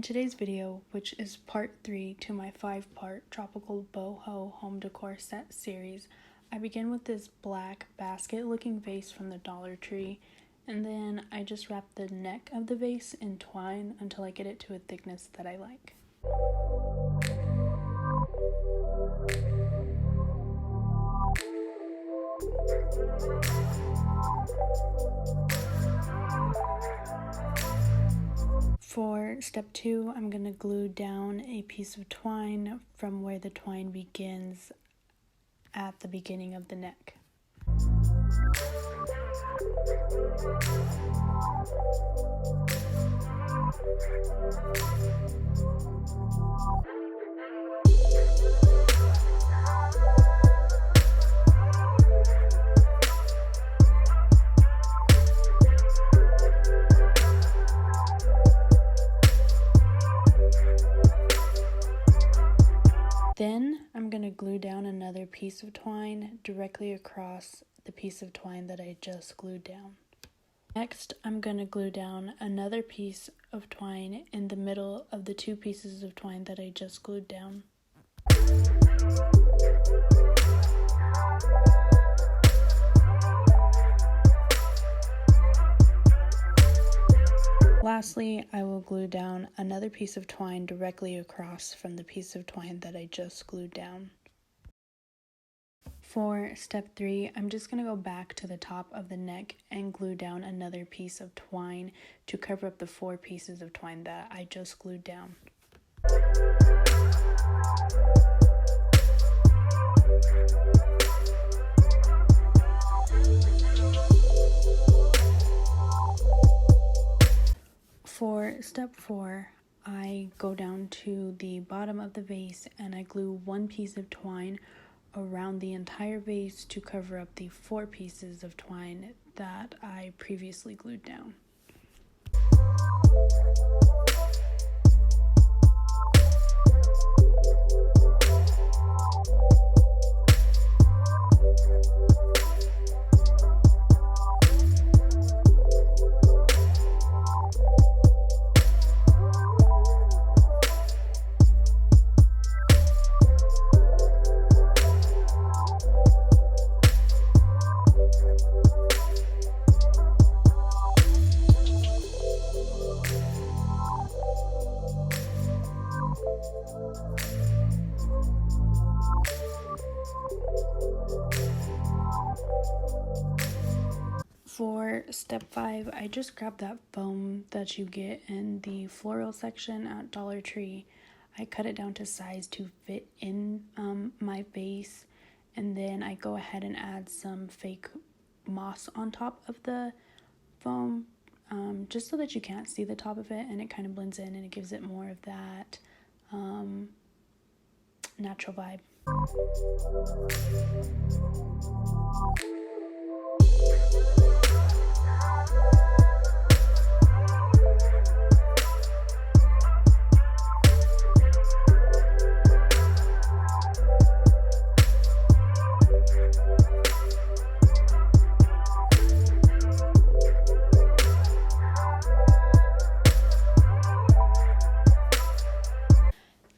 today's video, which is part 3 to my 5-part tropical boho home decor set series, I begin with this black basket looking vase from the Dollar Tree, and then I just wrap the neck of the vase in twine until I get it to a thickness that I like. For step 2, I'm going to glue down a piece of twine from where the twine begins at the beginning of the neck. Then I'm going to glue down another piece of twine directly across the piece of twine that I just glued down. Next, I'm going to glue down another piece of twine in the middle of the 2 pieces of twine that I just glued down. Lastly, I will glue down another piece of twine directly across from the piece of twine that I just glued down. For step 3, I'm just going to go back to the top of the neck and glue down another piece of twine to cover up the 4 pieces of twine that I just glued down. For step 4, I go down to the bottom of the vase and I glue 1 piece of twine around the entire vase to cover up the 4 pieces of twine that I previously glued down. For step 5, I just grabbed that foam that you get in the floral section at Dollar Tree. I cut it down to size to fit in my vase, and then I go ahead and add some fake moss on top of the foam, just so that you can't see the top of it and it kind of blends in and it gives it more of that natural vibe.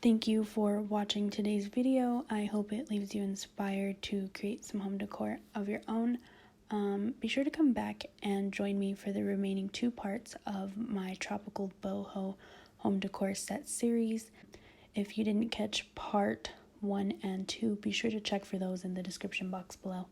Thank you for watching today's video. I hope it leaves you inspired to create some home decor of your own. Be sure to come back and join me for the remaining 2 parts of my tropical boho home decor set series. If you didn't catch part 1 and 2, be sure to check for those in the description box below.